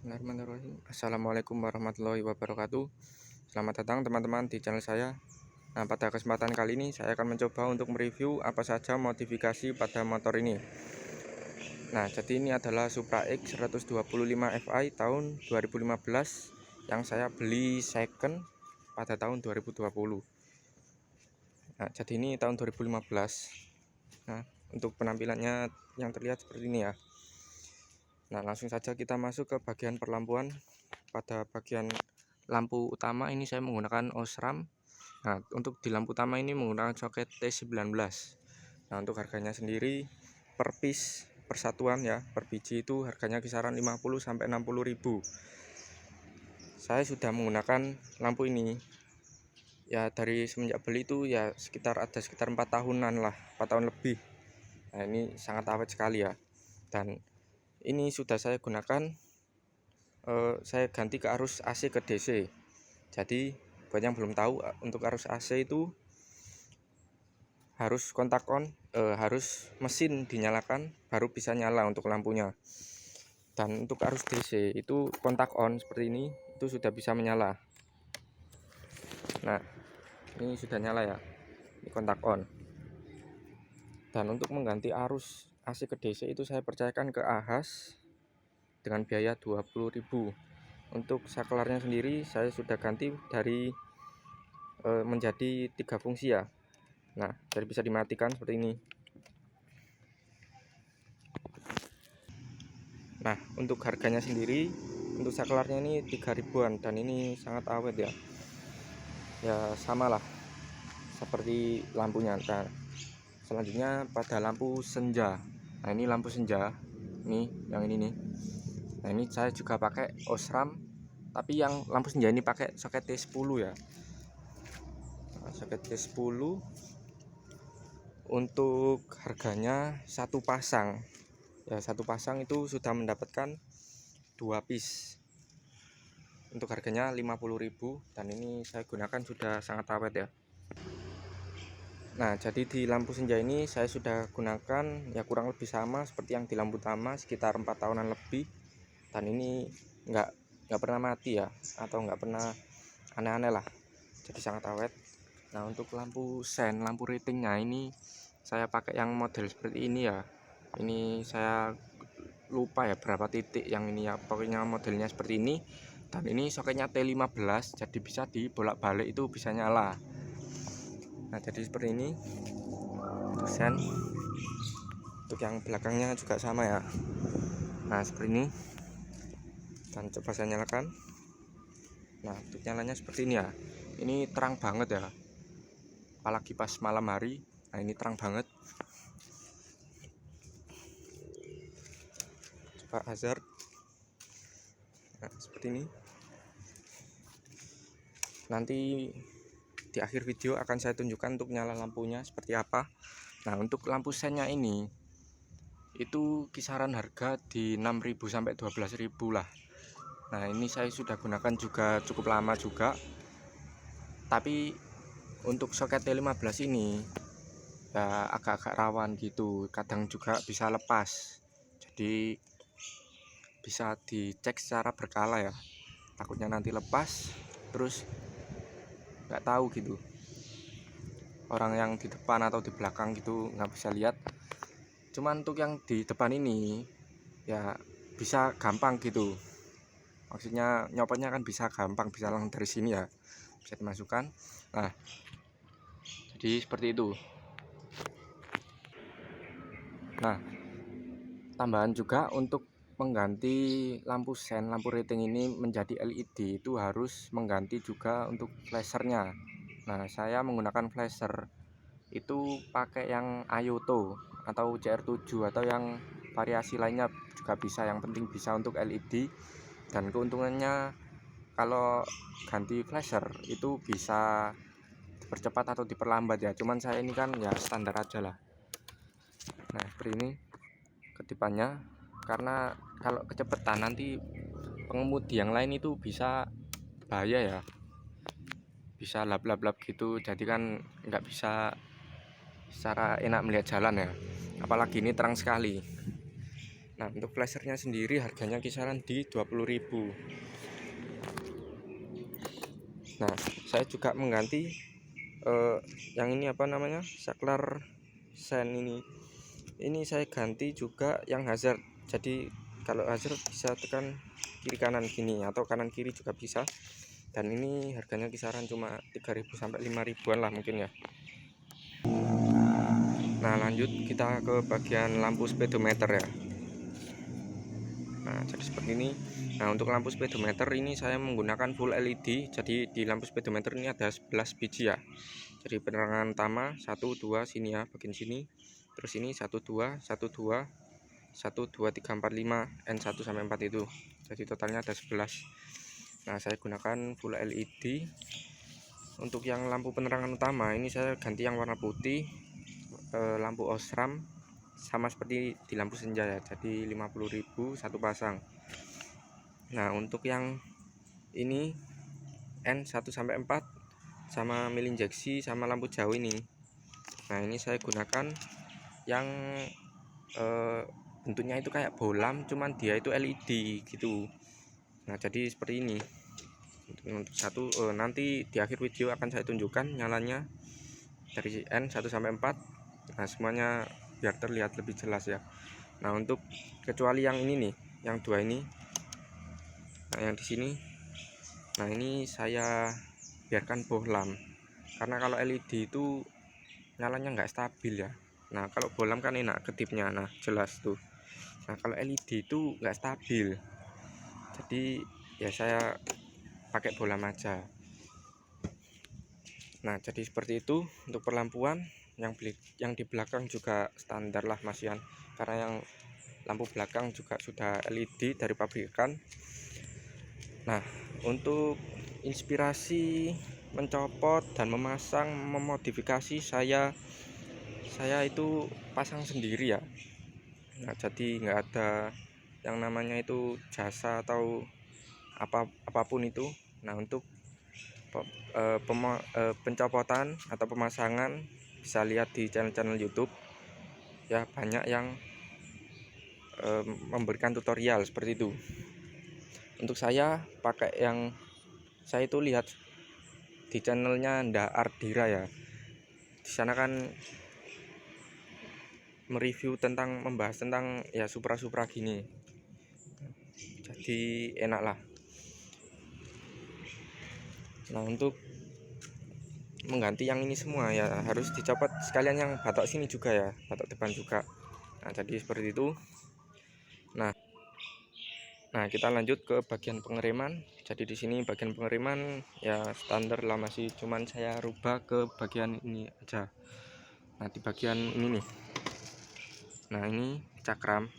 Bismillahirrahmanirrahim. Assalamualaikum warahmatullahi wabarakatuh. Selamat datang teman-teman di channel saya. Nah, pada kesempatan kali ini saya akan mencoba untuk mereview apa saja modifikasi pada motor ini. Nah, jadi ini adalah Supra X 125 Fi tahun 2015 yang saya beli second pada tahun 2020. Nah, jadi ini tahun 2015. Nah, untuk penampilannya yang terlihat seperti ini ya. Nah, langsung saja kita masuk ke bagian perlampuan. Pada bagian lampu utama ini saya menggunakan Osram. Nah, untuk di lampu utama ini menggunakan soket T19. Nah, untuk harganya sendiri per piece persatuan ya, per biji itu harganya kisaran 50 sampai 60 ribu. Saya sudah menggunakan lampu ini ya dari semenjak beli itu ya sekitar 4 tahunan lah, 4 tahun lebih. Nah, ini sangat awet sekali ya. Dan ini sudah saya gunakan, saya ganti ke arus AC ke DC. Jadi buat yang belum tahu, untuk arus AC itu harus kontak on, harus mesin dinyalakan baru bisa nyala untuk lampunya. Dan untuk arus DC itu kontak on seperti ini, itu sudah bisa menyala. Nah, ini sudah nyala ya, ini kontak on. Dan untuk mengganti arus AC ke DC itu saya percayakan ke Ahas dengan biaya 20.000. Untuk saklarnya sendiri saya sudah ganti dari menjadi 3 fungsi ya. Nah, jadi bisa dimatikan seperti ini. Nah, untuk harganya sendiri untuk saklarnya ini 3 ribuan dan ini sangat awet ya. Ya samalah seperti lampunya. Nah, selanjutnya pada lampu senja. Nah, ini lampu senja. Nih, yang ini nih. Nah, ini saya juga pakai Osram, tapi yang lampu senja ini pakai soket T10 ya. Nah, soket T10 untuk harganya satu pasang. Ya, satu pasang itu sudah mendapatkan 2 piece. Untuk harganya 50.000 dan ini saya gunakan sudah sangat awet ya. Nah, jadi di lampu senja ini saya sudah gunakan ya kurang lebih sama seperti yang di lampu utama, sekitar 4 tahunan lebih. Dan ini nggak pernah mati ya, atau nggak pernah aneh-aneh lah, jadi sangat awet. Nah, untuk lampu sen, lampu ratingnya ini saya pakai yang model seperti ini ya. Ini saya lupa ya berapa titik yang ini ya, pokoknya modelnya seperti ini. Dan ini soketnya T15, jadi bisa dibolak-balik itu bisa nyala. Nah, jadi seperti ini untuk sen. Untuk yang belakangnya juga sama ya. Nah, seperti ini. Dan coba saya nyalakan. Nah, untuk nyalanya seperti ini ya. Ini terang banget ya, apalagi pas malam hari. Nah, ini terang banget. Coba hazard. Nah, seperti ini. Nanti di akhir video akan saya tunjukkan untuk nyala lampunya seperti apa. Nah, untuk lampu sennya ini itu kisaran harga di 6.000 sampai 12.000 lah. Nah, ini saya sudah gunakan juga cukup lama juga. Tapi untuk soket T15 ini ya agak-agak rawan gitu, kadang juga bisa lepas. Jadi bisa dicek secara berkala ya. Takutnya nanti lepas terus nggak tahu gitu. Orang yang di depan atau di belakang gitu nggak bisa lihat. Cuman untuk yang di depan ini ya bisa gampang gitu. Maksudnya nyopotnya kan bisa gampang, bisa langsung dari sini ya, bisa dimasukkan. Nah, jadi seperti itu. Nah, tambahan juga untuk mengganti lampu sen, lampu rating ini menjadi LED itu harus mengganti juga untuk flashernya. Nah, saya menggunakan flasher itu pakai yang Ayoto atau CR7 atau yang variasi lainnya juga bisa, yang penting bisa untuk LED. Dan keuntungannya kalau ganti flasher itu bisa dipercepat atau diperlambat ya, cuman saya ini kan ya standar aja lah. Nah, seperti ini ketipannya, karena kalau kecepatan nanti pengemudi yang lain itu bisa bahaya ya, bisa lap-lap gitu, jadi kan nggak bisa secara enak melihat jalan ya, apalagi ini terang sekali. Nah, untuk flashernya sendiri harganya kisaran di 20.000. Nah, saya juga mengganti yang ini apa namanya, saklar sen ini saya ganti juga yang hazard. Jadi kalau hazard bisa tekan kiri kanan gini atau kanan kiri juga bisa. Dan ini harganya kisaran cuma 3.000 sampai 5.000-an lah mungkin ya. Nah, lanjut kita ke bagian lampu speedometer ya. Nah, jadi seperti ini. Nah, untuk lampu speedometer ini saya menggunakan full LED. Jadi di lampu speedometer ini ada 11 biji ya. Jadi penerangan utama 1 2 sini ya, bagian sini. Terus ini 1 2 1 2 1 2 3 4 5 N1 sampai 4 itu. Jadi totalnya ada 11. Nah, saya gunakan full LED. Untuk yang lampu penerangan utama ini saya ganti yang warna putih, lampu osram sama seperti di lampu senja ya. Jadi 50.000 satu pasang. Nah, untuk yang ini N1 sampai 4 sama mil injeksi sama lampu jauh ini. Nah, ini saya gunakan yang bentuknya itu kayak bolam, cuman dia itu LED gitu. Nah, jadi seperti ini. Untuk satu nanti di akhir video akan saya tunjukkan nyalanya dari N1 sampai 4. Nah, semuanya biar terlihat lebih jelas ya. Nah, untuk kecuali yang ini nih, yang dua ini. Nah, yang di sini. Nah, ini saya biarkan bohlam. Karena kalau LED itu nyalanya nggak stabil ya. Nah, kalau bohlam kan enak kedipnya. Nah, jelas tuh. Nah, kalau LED itu nggak stabil. Jadi ya saya pakai bohlam aja. Nah, jadi seperti itu untuk perlampuan. Yang di belakang juga standar lah masian, karena yang lampu belakang juga sudah LED dari pabrikan. Nah, untuk inspirasi mencopot dan memasang memodifikasi saya itu pasang sendiri ya. Nah, jadi nggak ada yang namanya itu jasa atau apapun itu. Nah, untuk pencopotan atau pemasangan bisa lihat di channel-channel YouTube ya, banyak yang memberikan tutorial seperti itu. Untuk saya pakai yang saya itu lihat di channelnya Nda Ardira ya. Di sana kan mereview tentang membahas tentang ya Supra gini. Jadi enak lah. Nah, untuk mengganti yang ini semua ya harus dicopot sekalian yang batok sini juga ya, batok depan juga. Nah, jadi seperti itu. Nah, kita lanjut ke bagian pengereman. Jadi di sini bagian pengereman ya standar lah, masih cuman saya rubah ke bagian ini aja. Nah, di bagian ini nih. Nah, ini cakram.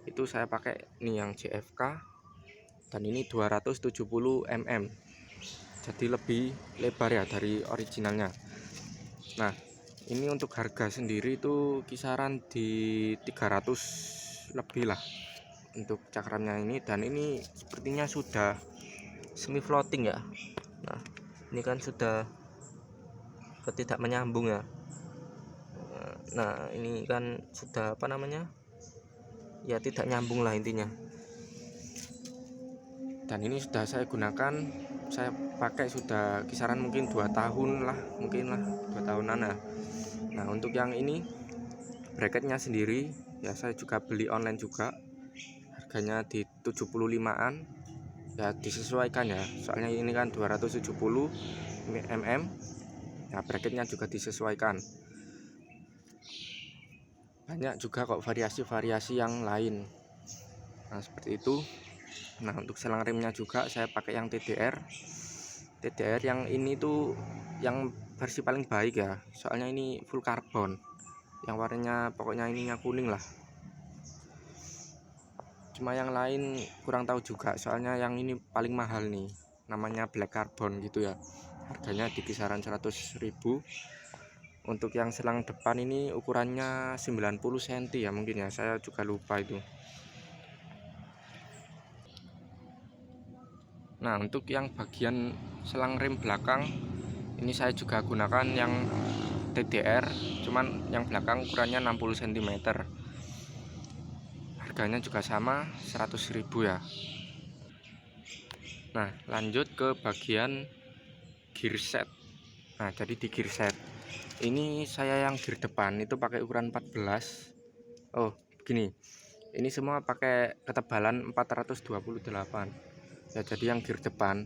Itu saya pakai nih yang JFK dan ini 270 mm. Jadi lebih lebar ya dari originalnya. Nah, ini untuk harga sendiri itu kisaran di 300 lebih lah untuk cakramnya ini. Dan ini sepertinya sudah semi floating ya. Nah, ini kan sudah tidak menyambung ya. Nah, ini kan sudah apa namanya ya, tidak nyambung lah intinya. Dan ini sudah saya gunakan, saya pakai sudah kisaran mungkin 2 tahun lah, mungkin lah 2 tahunan ya. Nah, untuk yang ini bracketnya sendiri ya saya juga beli online juga, harganya di 75-an ya, disesuaikan ya, soalnya ini kan 270 mm ya, bracketnya juga disesuaikan. Banyak juga kok variasi-variasi yang lain. Nah, seperti itu. Nah, untuk selang remnya juga saya pakai yang TDR yang ini tuh yang versi paling baik ya, soalnya ini full karbon, yang warnanya pokoknya ininya kuning lah. Cuma yang lain kurang tahu juga, soalnya yang ini paling mahal nih, namanya black carbon gitu ya, harganya di kisaran 100.000. Untuk yang selang depan ini ukurannya 90 cm ya mungkin ya, saya juga lupa itu. Nah, untuk yang bagian selang rem belakang ini saya juga gunakan yang TDR, cuman yang belakang ukurannya 60 cm. harganya juga sama 100.000 ya. Nah, lanjut ke bagian gear set. Nah, jadi di gear set ini saya yang gear depan itu pakai ukuran 14. Oh, begini. Ini semua pakai ketebalan 428. Ya, jadi yang gear depan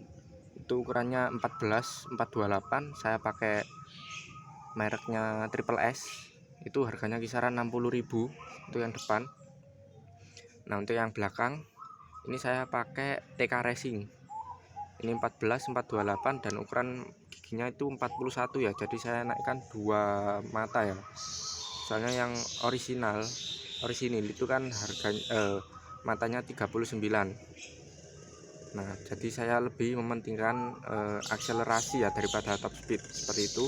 itu ukurannya 14 428, saya pakai mereknya Triple S. Itu harganya kisaran 60.000 untuk yang depan. Nah, untuk yang belakang ini saya pakai TK Racing. Ini 14 428 dan ukuran giginya itu 41 ya. Jadi saya naikkan 2 mata ya. Soalnya yang orisinil itu kan harganya matanya 39. Nah, jadi saya lebih mementingkan akselerasi ya daripada top speed seperti itu.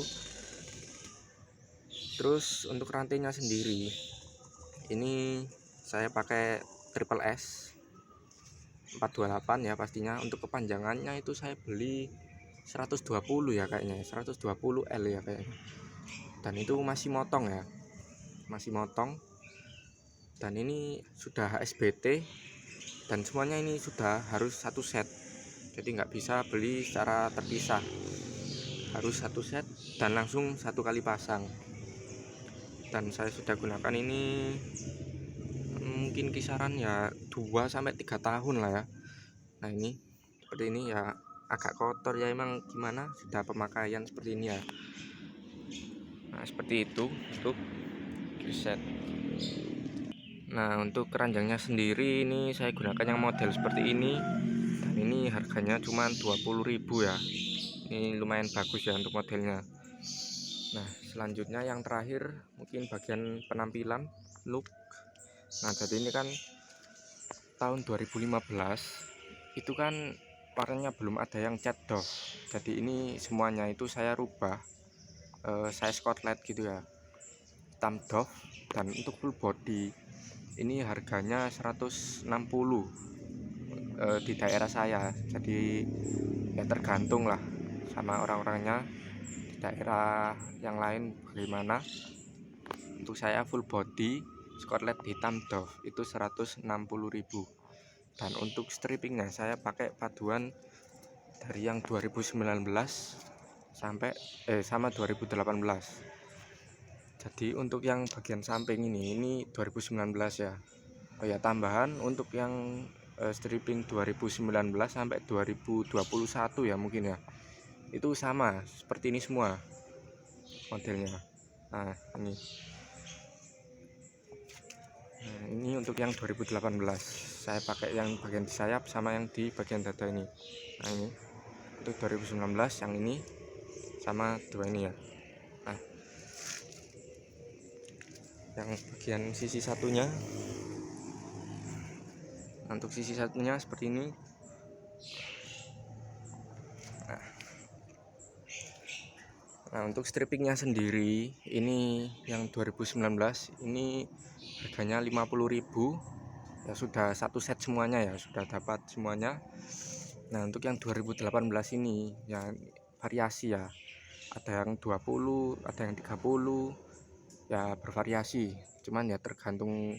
Terus untuk rantainya sendiri ini saya pakai Triple S 428 ya pastinya. Untuk kepanjangannya itu saya beli 120 ya kayaknya, 120 L ya kayaknya. Dan itu masih motong ya, masih motong. Dan ini sudah HSBT dan semuanya ini sudah harus satu set. Jadi nggak bisa beli secara terpisah, harus satu set dan langsung satu kali pasang. Dan saya sudah gunakan ini mungkin kisaran ya 2-3 tahun lah ya. Nah, ini seperti ini ya, agak kotor ya, emang gimana, sudah pemakaian seperti ini ya. Nah, seperti itu untuk preset. Nah, untuk keranjangnya sendiri ini saya gunakan yang model seperti ini. Dan ini harganya cuma 20.000 ya. Ini lumayan bagus ya untuk modelnya. Nah, selanjutnya yang terakhir mungkin bagian penampilan look. Nah, jadi ini kan tahun 2015 itu kan warnanya belum ada yang cat doff. Jadi ini semuanya itu saya rubah size outlet gitu ya, hitam doff. Dan untuk full body ini harganya 160 di daerah saya. Jadi ya tergantung lah sama orang-orangnya di daerah yang lain bagaimana. Untuk saya full body Scotland hitam doff itu 160.000. Dan untuk strippingnya saya pakai paduan dari yang 2019 sampai sama 2018. Jadi untuk yang bagian samping ini 2019 ya. Oh ya, tambahan untuk yang stripping 2019 sampai 2021 ya mungkin ya. Itu sama seperti ini semua modelnya. Nah, ini. Nah, ini untuk yang 2018 saya pakai yang bagian di sayap sama yang di bagian dada ini. Nah, ini untuk 2019 yang ini sama dua ini ya. Nah, yang bagian sisi satunya, untuk sisi satunya seperti ini. Nah, untuk strippingnya sendiri ini yang 2019 ini harganya 50.000 ya, sudah satu set semuanya ya, sudah dapat semuanya. Nah, untuk yang 2018 ini ya variasi ya, ada yang 20, ada yang 30 ya, bervariasi. Cuman ya tergantung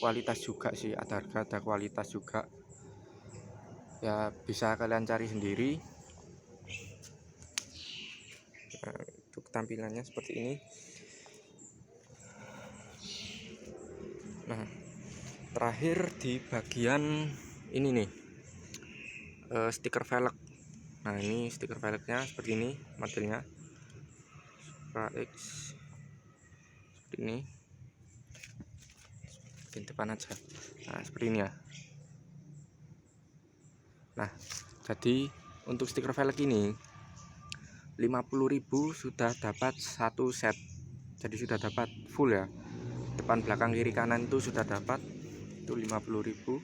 kualitas juga sih, ada harga ada kualitas juga ya, bisa kalian cari sendiri. Nah, untuk tampilannya seperti ini. Nah, terakhir di bagian ini nih stiker velg. Nah, ini stiker velgnya seperti ini modelnya X seperti ini di depan aja. Nah, seperti ini ya. Nah, jadi untuk stiker velg ini 50.000 sudah dapat satu set. Jadi sudah dapat full ya, depan belakang kiri kanan itu sudah dapat, itu 50.000.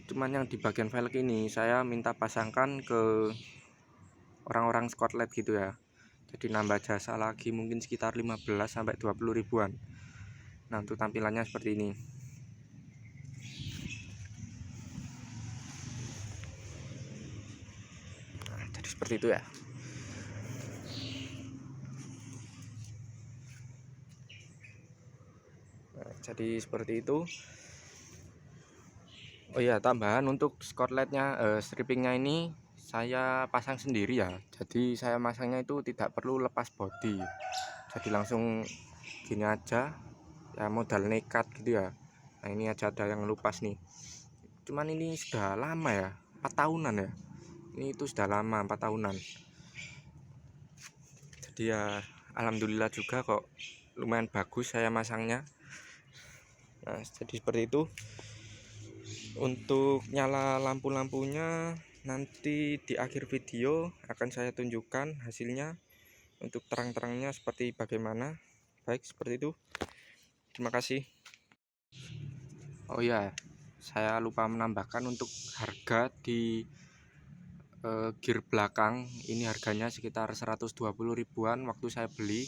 Cuman yang di bagian velg ini saya minta pasangkan ke orang-orang Scotland gitu ya. Jadi nambah jasa lagi mungkin sekitar 15-20 ribuan. Nah, untuk tampilannya seperti ini. Nah, jadi seperti itu ya. Nah, jadi Jadi seperti itu. Oh iya, tambahan untuk skotletnya, strippingnya ini saya pasang sendiri ya. Jadi saya masangnya itu tidak perlu lepas bodi. Jadi langsung gini aja. Ya modal nekat gitu ya. Nah ini aja ada yang lupas nih. Cuman ini sudah lama ya, 4 tahunan ya. Ini itu sudah lama, 4 tahunan. Jadi ya alhamdulillah juga kok lumayan bagus saya masangnya. Nah jadi seperti itu. Untuk nyala lampu-lampunya nanti di akhir video akan saya tunjukkan hasilnya untuk terang-terangnya seperti bagaimana. Baik, seperti itu. Terima kasih. Oh ya, saya lupa menambahkan untuk harga di gear belakang ini harganya sekitar 120 ribuan waktu saya beli,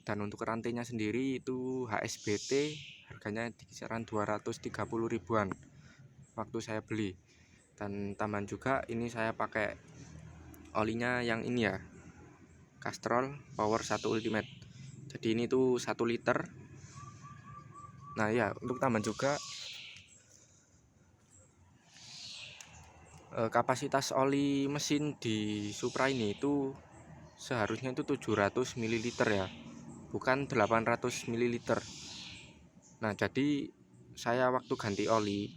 dan untuk rantainya sendiri itu HSBT harganya di kisaran 230 ribuan waktu saya beli. Dan tambahan juga ini saya pakai olinya yang ini ya, Castrol Power 1 Ultimate. Jadi ini tuh 1 liter. Nah ya, untuk tambahan juga kapasitas oli mesin di Supra ini itu seharusnya itu 700 ml ya, bukan 800 ml. Nah jadi saya waktu ganti oli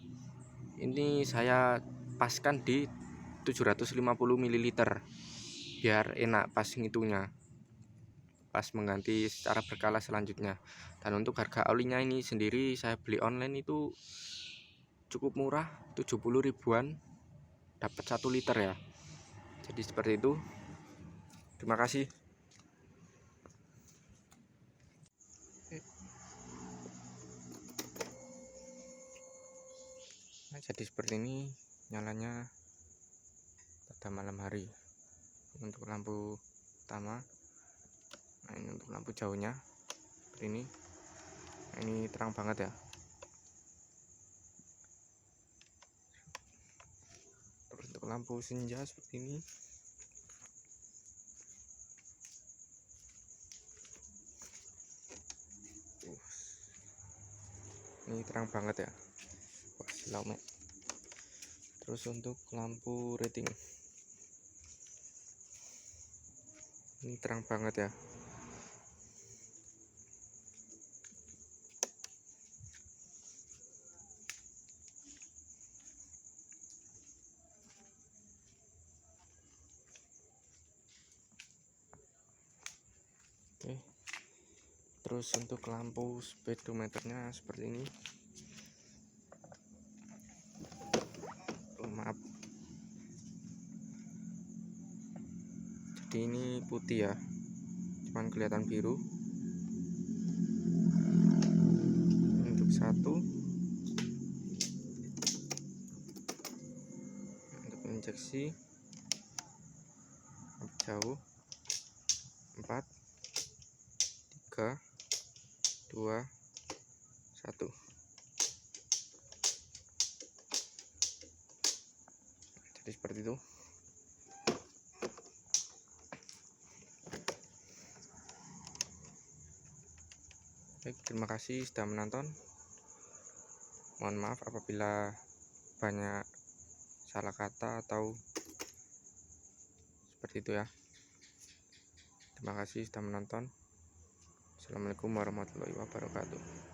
ini saya paskan di 750 ml biar enak pas ngitungnya, pas mengganti secara berkala selanjutnya. Dan untuk harga olinya ini sendiri saya beli online itu cukup murah, 70 ribuan dapat 1 liter ya. Jadi seperti itu. Terima kasih. Nah, jadi seperti ini nyalanya pada malam hari. Untuk lampu utama, nah ini untuk lampu jauhnya seperti ini. Nah, ini terang banget ya. Terus untuk lampu senja seperti ini. Ini terang banget ya. Wah, silau mek. Terus untuk lampu rating ini terang banget ya. Oke. Terus untuk lampu speedometernya seperti ini. Oh, maaf. Jadi ini putih ya, cuman kelihatan biru. Untuk 1, untuk injeksi jauh 4, 3, 2, 1. Jadi seperti itu. Baik, terima kasih sudah menonton. Mohon maaf apabila banyak salah kata atau seperti itu ya. Terima kasih sudah menonton. Assalamualaikum warahmatullahi wabarakatuh.